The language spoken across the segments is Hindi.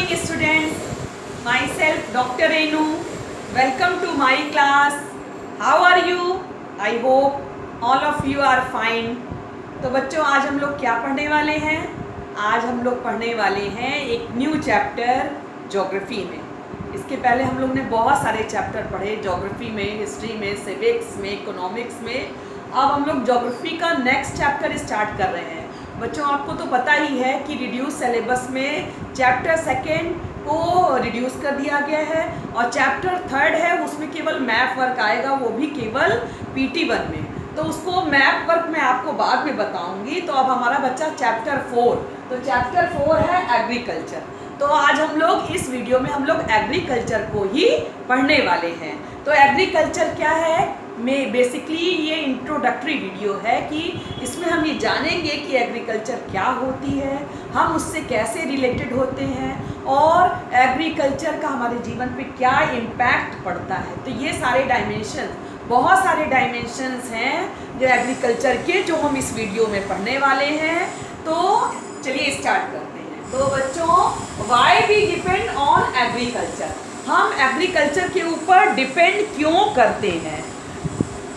morning students, myself Dr. Renu. Welcome to my class. How are you? I hope all of you are fine. तो बच्चों आज हम लोग क्या पढ़ने वाले हैं? आज हम लोग पढ़ने वाले हैं एक न्यू चैप्टर ज्योग्राफी में। इसके पहले हम लोग ने बहुत सारे चैप्टर पढ़े ज्योग्राफी में, हिस्ट्री में, सिविक्स में, इकोनॉमिक्स में। अब हम लोग ज्योग्राफी का नेक्स्ट चैप्टर स्टार्ट कर रहे हैं। बच्चों आपको तो पता ही है कि रिड्यूस सिलेबस में चैप्टर सेकेंड को रिड्यूस कर दिया गया है और चैप्टर थर्ड है उसमें केवल मैप वर्क आएगा, वो भी केवल PT1 में। तो उसको मैप वर्क मैं आपको बाद में बताऊंगी। तो अब हमारा बच्चा चैप्टर 4, तो चैप्टर 4 है एग्रीकल्चर। तो आज हम लोग इस वीडियो में हम लोग एग्रीकल्चर को ही पढ़ने वाले हैं। तो एग्रीकल्चर क्या है, मैं बेसिकली ये इंट्रोडक्टरी वीडियो है कि इसमें हम ये जानेंगे कि एग्रीकल्चर क्या होती है, हम उससे कैसे रिलेटेड होते हैं और एग्रीकल्चर का हमारे जीवन पे क्या इम्पैक्ट पड़ता है। तो ये सारे डायमेंशन, बहुत सारे डायमेंशंस हैं जो एग्रीकल्चर के, जो हम इस वीडियो में पढ़ने वाले हैं। तो चलिए स्टार्ट करते हैं। तो बच्चों why we depend on agriculture, हम एग्रीकल्चर के ऊपर डिपेंड क्यों करते हैं।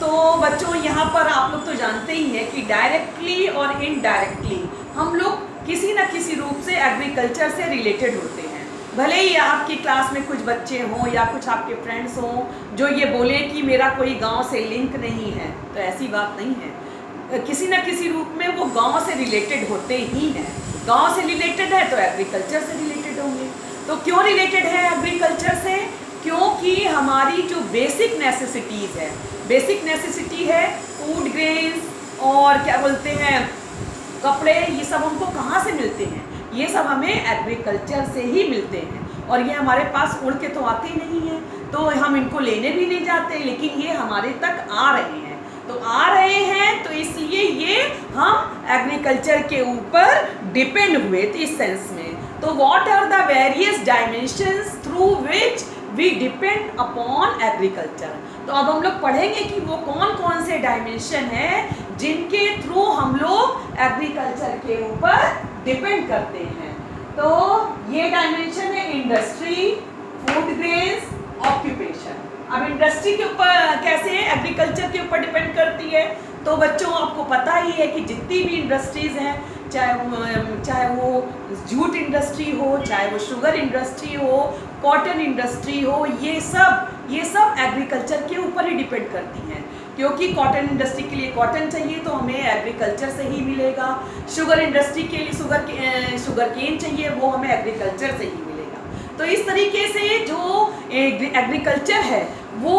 तो बच्चों यहाँ पर आप लोग तो जानते ही हैं कि डायरेक्टली और इनडायरेक्टली हम लोग किसी न किसी रूप से एग्रीकल्चर से रिलेटेड होते हैं। भले ही आपकी क्लास में कुछ बच्चे हों या कुछ आपके फ्रेंड्स हों जो ये बोले कि मेरा कोई गांव से लिंक नहीं है, तो ऐसी बात नहीं है। किसी न किसी रूप में वो गांव से रिलेटेड होते ही हैं। गांव से रिलेटेड है तो एग्रीकल्चर से रिलेटेड होंगे। तो क्यों रिलेटेड है एग्रीकल्चर से? क्योंकि हमारी जो बेसिक नेसेसिटीज़ है, बेसिक नेसेसिटी है फूड, ग्रेन्स और क्या बोलते हैं कपड़े, ये सब हमको कहाँ से मिलते हैं? ये सब हमें एग्रीकल्चर से ही मिलते हैं। और ये हमारे पास उड़ के तो आते ही नहीं हैं, तो हम इनको लेने भी नहीं जाते, लेकिन ये हमारे तक आ रहे हैं। तो आ रहे हैं तो इसलिए ये हम एग्रीकल्चर के ऊपर डिपेंड हुए थे इस सेंस में। तो what are the various dimensions through which we depend upon agriculture. तो अब हम लोग पढ़ेंगे कि वो कौन कौन से डायमेंशन हैं जिनके थ्रू हम लोग एग्रीकल्चर के ऊपर डिपेंड करते हैं। तो ये डायमेंशन है इंडस्ट्री, फूड ग्रेन्स, ऑक्यूपेशन। अब इंडस्ट्री के ऊपर कैसे एग्रीकल्चर के ऊपर डिपेंड करती है? तो बच्चों आपको पता ही है कि जितनी भी इंडस्ट्रीज़ हैं, चाहे वो जूट इंडस्ट्री हो, चाहे वो शुगर इंडस्ट्री हो, कॉटन इंडस्ट्री हो, ये सब एग्रीकल्चर के ऊपर ही डिपेंड करती हैं। क्योंकि कॉटन इंडस्ट्री के लिए कॉटन चाहिए तो हमें एग्रीकल्चर से ही मिलेगा। शुगर इंडस्ट्री के लिए शुगर केन चाहिए, वो हमें एग्रीकल्चर से ही मिलेगा। तो इस तरीके से जो एग्रीकल्चर है वो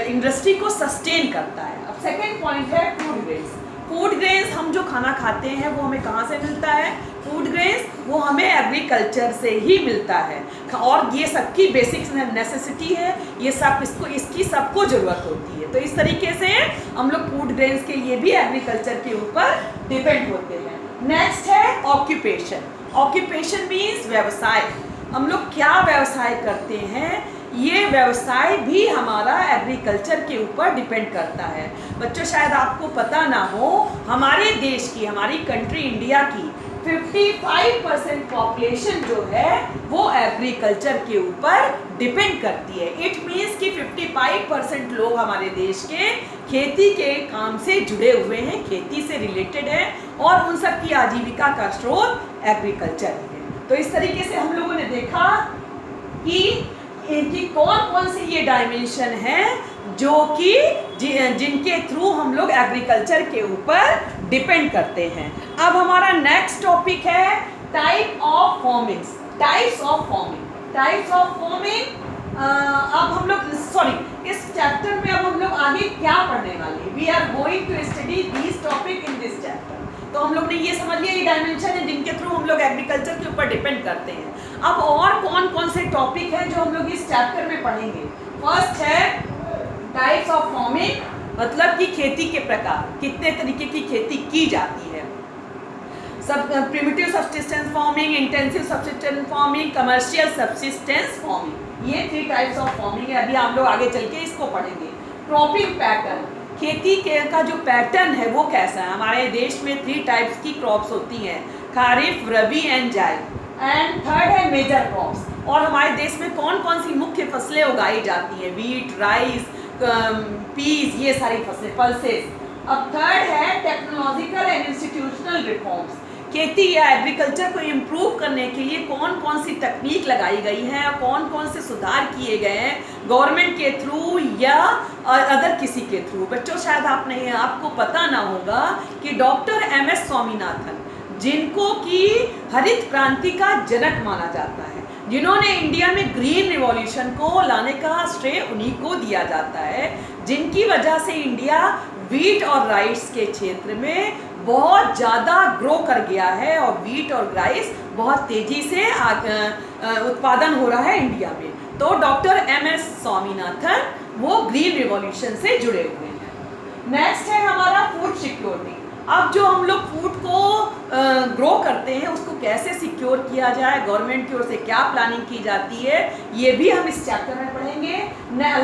इंडस्ट्री को सस्टेन करता है। अब सेकेंड पॉइंट है फूड ग्रेन्स। फूड ग्रेन्स हम जो खाना खाते हैं वो हमें कहाँ से मिलता है? फूड ग्रेन्स वो हमें एग्रीकल्चर से ही मिलता है। और ये सबकी बेसिक नेसेसिटी है, ये सब इसकी सबको ज़रूरत होती है। तो इस तरीके से हम लोग फूड ग्रेन्स के लिए भी एग्रीकल्चर के ऊपर डिपेंड होते हैं। नेक्स्ट है ऑक्यूपेशन। ऑक्यूपेशन मीन्स व्यवसाय। हम लोग क्या व्यवसाय करते हैं, ये व्यवसाय भी हमारा एग्रीकल्चर के ऊपर डिपेंड करता है। बच्चों शायद आपको पता ना हो, हमारे देश की, हमारी कंट्री इंडिया की 55% पॉपुलेशन जो है वो एग्रीकल्चर के ऊपर डिपेंड करती है। इट मीन्स कि 55% लोग हमारे देश के खेती के काम से जुड़े हुए हैं, खेती से रिलेटेड है और उन सब की आजीविका का स्रोत एग्रीकल्चर है। तो इस तरीके से हम लोगों ने देखा कि इनकी कौन कौन से ये डायमेंशन हैं जो कि जिनके थ्रू हम लोग एग्रीकल्चर के ऊपर डिपेंड करते हैं। अब हमारा नेक्स्ट टॉपिक है type of farming. Types of farming, types of farming. अब हम लोग इस चैप्टर में अब हम लोग आगे क्या पढ़ने वाले हैं? We are going to study this topic in this chapter. तो हम लोग ने ये समझ लिया ये डायमेंशन है जिनके थ्रू हम लोग एग्रीकल्चर के ऊपर डिपेंड करते हैं। अब और कौन कौन से टॉपिक हैं जो हम लोग इस चैप्टर में पढ़ेंगे? फर्स्ट है टाइप्स ऑफ फार्मिंग, मतलब कि खेती के प्रकार, कितने तरीके की खेती की जाती है। Primitive subsistence farming, intensive subsistence farming, commercial subsistence farming, ये 3 टाइप्स ऑफ फार्मिंग है। अभी हम लोग आगे चल के इसको पढ़ेंगे। क्रॉपिंग पैटर्न, खेती का जो पैटर्न है वो कैसा है। हमारे देश में 3 टाइप्स की क्रॉप्स होती हैं, खारिफ, रबी एंड जायद। एंड थर्ड है मेजर क्रॉप्स। और हमारे देश में कौन कौन सी मुख्य फसलें उगाई जाती हैं, वीट, राइस, पीस, ये सारी फसलें, पल्सेस। अब थर्ड है टेक्नोलॉजिकल एंड इंस्टीट्यूशनल रिफॉर्म्स। खेती या एग्रीकल्चर को इम्प्रूव करने के लिए कौन कौन सी तकनीक लगाई गई है और कौन कौन से सुधार किए गए हैं गवर्नमेंट के थ्रू या अदर किसी के थ्रू। बच्चों शायद आपको पता ना होगा कि डॉक्टर MS स्वामीनाथन, जिनको कि हरित क्रांति का जनक माना जाता है, जिन्होंने इंडिया में ग्रीन रिवॉल्यूशन को लाने का श्रेय उन्हीं को दिया जाता है, जिनकी वजह से इंडिया वीट और राइस के क्षेत्र में बहुत ज़्यादा ग्रो कर गया है और वीट और राइस बहुत तेज़ी से उत्पादन हो रहा है इंडिया में। तो डॉक्टर MS स्वामीनाथन वो ग्रीन रिवॉल्यूशन से जुड़े हुए हैं। नेक्स्ट है हमारा फूड सिक्योरिटी। अब जो हम लोग फूड को ग्रो करते हैं उसको कैसे सिक्योर किया जाए, गवर्नमेंट की ओर से क्या प्लानिंग की जाती है, ये भी हम इस चैप्टर में पढ़ेंगे।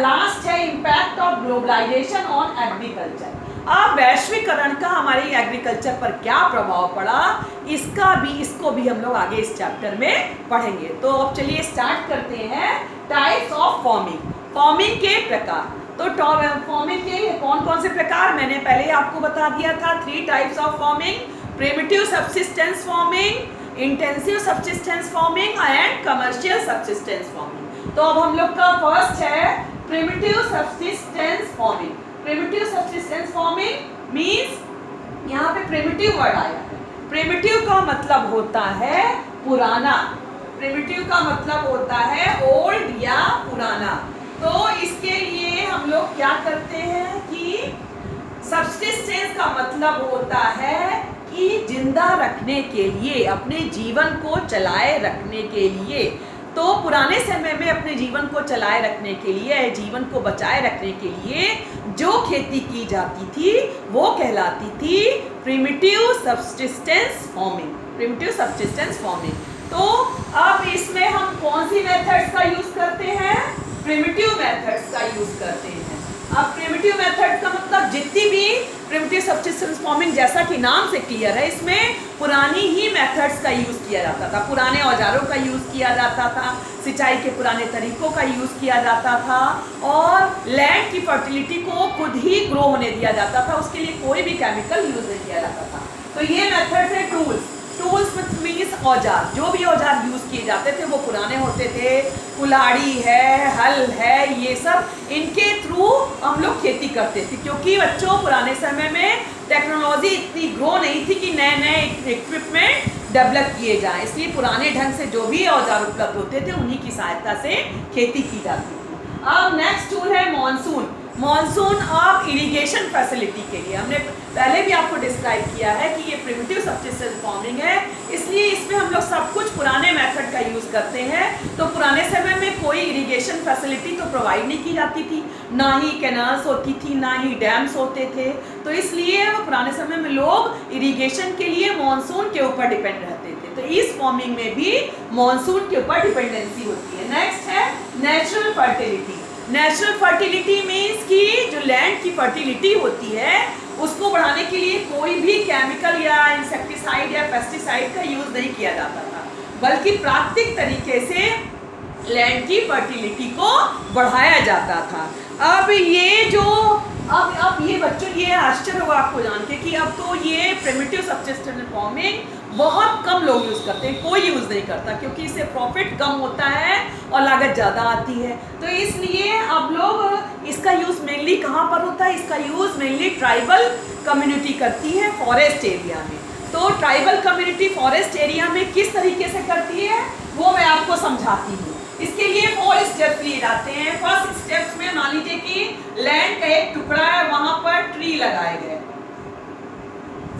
लास्ट है impact of globalisation on agriculture. अब वैश्वीकरण का हमारे एग्रीकल्चर पर क्या प्रभाव पड़ा, इसको भी हम लोग आगे इस चैप्टर में पढ़ेंगे। तो अब चलिए स्टार्ट करते हैं। टाइप्स ऑफ फार्मिंग, फार्मिंग के प्रकार। तो फार्मिंग के कौन कौन से प्रकार मैंने पहले आपको बता दिया था। 3 types of farming, primitive subsistence farming, intensive subsistence farming and commercial subsistence farming. तो अब हम लोग का फर्स्ट है primitive subsistence farming. Primitive subsistence farming means यहाँ पे प्रिमिटिव वर्ड आया है। प्रिमिटिव का मतलब होता है पुराना, प्रिमिटिव का मतलब होता है ओल्ड या पुराना। तो इसके लिए हम लोग क्या करते हैं कि सब्सिस्टेंस का मतलब होता है कि जिंदा रखने के लिए, अपने जीवन को चलाए रखने के लिए। तो पुराने समय में अपने जीवन को चलाए रखने के लिए, जीवन को बचाए रखने के लिए जो खेती की जाती थी वो कहलाती थी primitive subsistence farming. Primitive subsistence farming. तो अब इसमें हम कौन सी मेथड्स का यूज करते हैं, प्रिमिटिव मेथड्स का यूज करते हैं। अब प्रिमिटिव मेथड का मतलब जितनी भी प्रिमिटिव सब्सिस्टेंस फार्मिंग, जैसा कि नाम से क्लियर है, इसमें पुरानी ही मेथड्स का यूज किया जाता था, पुराने औजारों का यूज किया जाता था, सिंचाई के पुराने तरीकों का यूज किया जाता था और लैंड की फर्टिलिटी को खुद ही ग्रो होने दिया जाता था, उसके लिए कोई भी केमिकल यूज नहीं किया जाता था। तो ये मेथड है टूल्स। टूल्स मीन्स औजार, जो भी औजार यूज किए जाते थे वो पुराने होते थे, कुल्हाड़ी है, हल है, ये सब इनके थ्रू हम लोग खेती करते थे, क्योंकि बच्चों पुराने समय में टेक्नोलॉजी इतनी ग्रो नहीं थी कि नए नए इक्विपमेंट डेवलप किए जाएं, इसलिए पुराने ढंग से जो भी औजार उपलब्ध होते थे उन्हीं की सहायता से खेती की जाती थी। अब नेक्स्ट टूल है मॉनसून। मॉनसून अब इरिगेशन फैसिलिटी के लिए, हमने पहले भी आपको डिस्क्राइब किया है कि ये प्रिमिटिव सब्सिस्टेंस फार्मिंग है, इसलिए इसमें हम लोग सब कुछ पुराने मेथड का यूज़ करते हैं। तो पुराने समय में कोई इरिगेशन फैसिलिटी तो प्रोवाइड नहीं की जाती थी, ना ही कैनाल्स होती थी, ना ही डैम्स होते थे, तो इसलिए पुराने समय में लोग इरिगेशन के लिए मॉनसून के ऊपर डिपेंड रहते थे। तो इस फार्मिंग में भी मॉनसून के ऊपर डिपेंडेंसी होती है। नेक्स्ट है natural fertility. Natural fertility means कि जो लैंड की फर्टिलिटी होती है उसको बढ़ाने के लिए कोई भी केमिकल या इंसेक्टिसाइड या पेस्टिसाइड का यूज नहीं किया जाता था, बल्कि प्राकृतिक तरीके से लैंड की फर्टिलिटी को बढ़ाया जाता था। अब ये जो अब ये बच्चों, ये आश्चर्य होगा आपको जान के कि अब तो ये प्रिमिटिव सब्सिस्टेंस फार्मिंग बहुत कम लोग यूज़ करते हैं, कोई यूज़ नहीं करता, क्योंकि इससे प्रॉफिट कम होता है और लागत ज़्यादा आती है। तो इसलिए अब लोग इसका यूज़ मेनली कहाँ पर होता है, इसका यूज़ मेनली ट्राइबल कम्युनिटी करती है फॉरेस्ट एरिया में। तो ट्राइबल कम्युनिटी फॉरेस्ट एरिया में किस तरीके से करती है वो मैं आपको समझाती हूँ। इसके लिए 4 स्टेप्स लिए जाते हैं। फर्स्ट स्टेप्स में मान लीजिए कि लैंड का एक टुकड़ा है, वहां पर ट्री लगाए गए,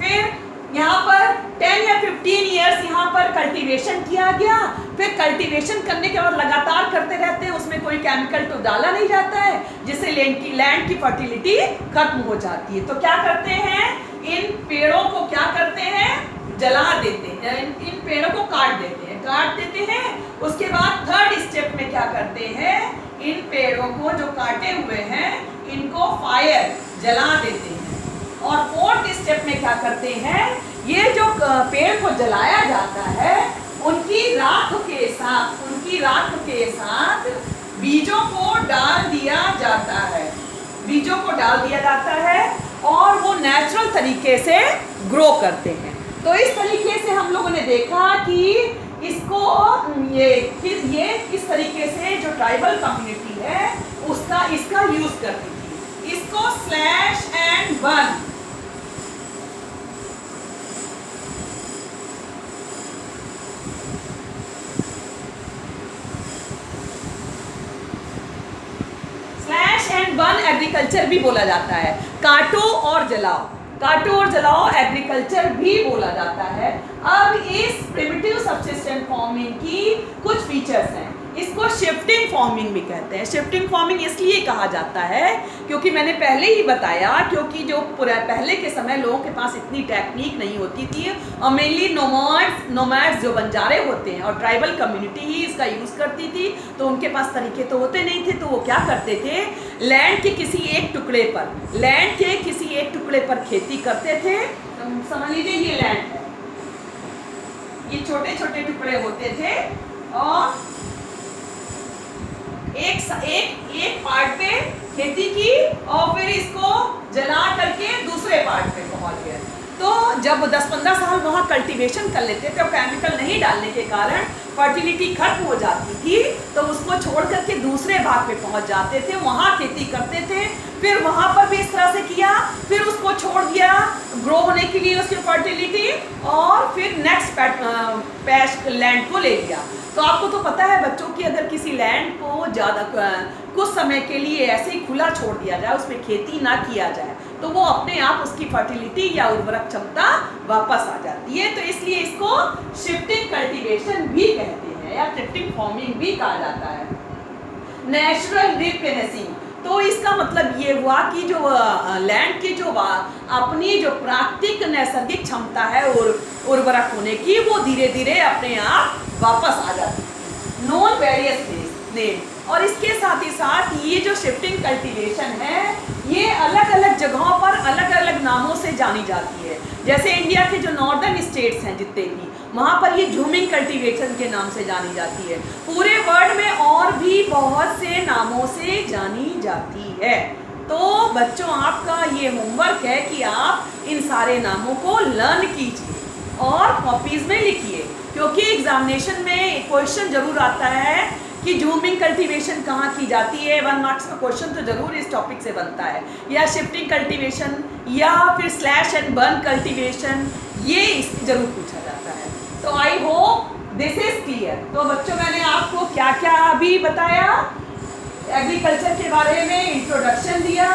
फिर यहाँ पर 10 या 15 ईयर्स यहाँ पर कल्टीवेशन किया गया, फिर कल्टीवेशन करने के बाद लगातार करते रहते हैं, उसमें कोई केमिकल तो डाला नहीं जाता है, जिससे लैंड की फर्टिलिटी खत्म हो जाती है। तो क्या करते हैं, इन पेड़ों को क्या करते हैं, जला देते हैं, इन पेड़ों को काट देते हैं। उसके बाद थर्ड स्टेप में क्या करते हैं, इन पेड़ों को जो काटे हुए हैं इनको फायर जला देते हैं। और फोर्थ स्टेप में क्या करते हैं, ये जो पेड़ को जलाया जाता है उनकी राख के साथ बीजों को डाल दिया जाता है, बीजों को डाल दिया जाता है और वो नेचुरल तरीके से ग्रो करते हैं। तो इस तरीके से हम लोगों ने देखा कि इसको ये किस तरीके से जो ट्राइबल कम्युनिटी है इसका यूज करती थी। इसको slash and burn, burn agriculture भी बोला जाता है। काटो और जलाओ एग्रीकल्चर भी बोला जाता है। अब इस प्रिमिटिव सब्सिस्टेंट फार्मिंग की कुछ फीचर्स हैं। इसको शिफ्टिंग फार्मिंग भी कहते हैं। शिफ्टिंग फार्मिंग इसलिए कहा जाता है क्योंकि मैंने पहले ही बताया, क्योंकि जो पहले के समय लोगों के पास इतनी टेक्निक नहीं होती थी और मेनली नोमैड्स जो बंजारे होते हैं और ट्राइबल कम्युनिटी ही इसका यूज़ करती थी, तो उनके पास तरीके तो होते नहीं थे। तो वो क्या करते थे, लैंड के किसी एक टुकड़े पर खेती करते थे। समझ लीजिए ये लैंड है, ये छोटे छोटे टुकड़े होते थे और एक पार्ट पे खेती की और फिर इसको जला करके दूसरे पार्ट पे पहुंच गए। तो जब 10-15 साल वहाँ कल्टीवेशन कर लेते थे और केमिकल नहीं डालने के कारण फर्टिलिटी खत्म हो जाती थी, तो उसको छोड़ करके दूसरे भाग पे पहुंच जाते थे, वहाँ खेती करते थे। फिर वहाँ पर भी इस तरह से किया, फिर उसको छोड़ दिया ग्रो होने के लिए उसकी फर्टिलिटी, और फिर नेक्स्ट पैच लैंड को ले लिया। तो आपको तो पता है बच्चों की, अगर किसी लैंड को ज़्यादा कुछ समय के लिए ऐसे ही खुला छोड़ दिया जाए, उसमें खेती ना किया जाए, तो वो अपने आप उसकी फर्टिलिटी या उर्वरक क्षमता वापस आ जाती है। तो इसलिए इसको शिफ्टिंग कल्टीवेशन भी कहते हैं या शिफ्टिंग फार्मिंग भी कहा जाता है। नेचुरल रिप्लेनिशिंग, तो इसका मतलब ये हुआ कि जो लैंड की जो अपनी जो प्राकृतिक नैसर्गिक क्षमता है और उर्वरक होने की, वो धीरे धीरे अपने आप वापस आ जाती है। नॉन वेरियस नेम, और इसके साथ ही साथ ये जो शिफ्टिंग कल्टीवेशन है, ये अलग अलग जगहों पर अलग अलग नामों से जानी जाती है। जैसे इंडिया के जो नॉर्दर्न स्टेट्स हैं जितने भी, वहाँ पर ये झूमिंग कल्टीवेशन के नाम से जानी जाती है। पूरे वर्ल्ड में और भी बहुत से नामों से जानी जाती है। तो बच्चों, आपका ये होमवर्क है कि आप इन सारे नामों को लर्न कीजिए और कॉपीज में लिखिए, क्योंकि एग्जामिनेशन में क्वेश्चन जरूर आता है कि झूमिंग कल्टीवेशन कहाँ की जाती है। 1 मार्क्स का क्वेश्चन तो जरूर इस टॉपिक से बनता है, या शिफ्टिंग कल्टीवेशन या फिर स्लैश एंड बर्न कल्टीवेशन, ये इससे जरूर पूछा जाता है। तो I hope this is clear. तो बच्चों, मैंने आपको क्या क्या अभी बताया, एग्रीकल्चर के बारे में इंट्रोडक्शन दिया,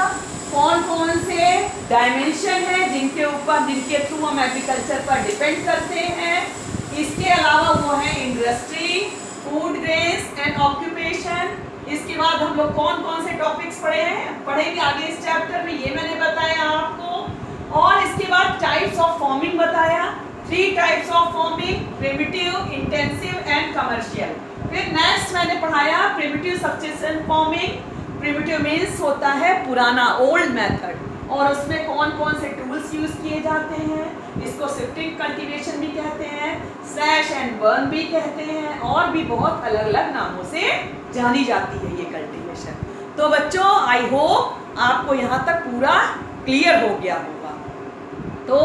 कौन कौन से डायमेंशन है जिनके थ्रू हम एग्रीकल्चर पर डिपेंड करते हैं। इसके अलावा वो है industry, food grains and occupation. इसके बाद हम लोग कौन कौन से टॉपिक्स पढ़ेंगे आगे इस चैप्टर में, ये मैंने बताया आपको। और इसके बाद टाइप्स ऑफ फार्मिंग बताया, 3 types of farming, primitive, intensive and commercial. फिर नेक्स्ट मैंने पढ़ाया प्रिमिटिव सब्सिस्टेंट फार्मिंग। प्रिमिटिव मीन्स होता है पुराना, ओल्ड मेथड, और उसमें कौन कौन से टूल्स यूज किए जाते हैं। इसको शिफ्टिंग कल्टीवेशन भी कहते हैं, स्लैश एंड बर्न भी कहते हैं, और भी बहुत अलग अलग नामों से जानी जाती है ये कल्टीवेशन। तो बच्चों, आई होप आपको यहाँ तक पूरा क्लियर हो गया होगा। तो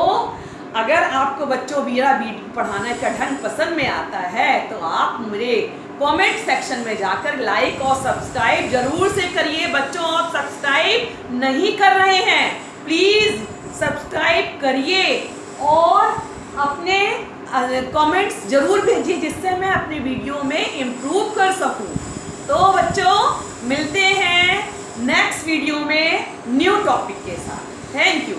अगर आपको बच्चों मेरा वीडियो पढ़ाने का ढंग पसंद में आता है, तो आप मेरे कमेंट सेक्शन में जाकर लाइक और सब्सक्राइब जरूर से करिए। बच्चों, आप सब्सक्राइब नहीं कर रहे हैं, प्लीज़ सब्सक्राइब करिए और अपने कमेंट्स जरूर भेजिए, जिससे मैं अपनी वीडियो में इम्प्रूव कर सकूं। तो बच्चों, मिलते हैं नेक्स्ट वीडियो में न्यू टॉपिक के साथ। Thank you.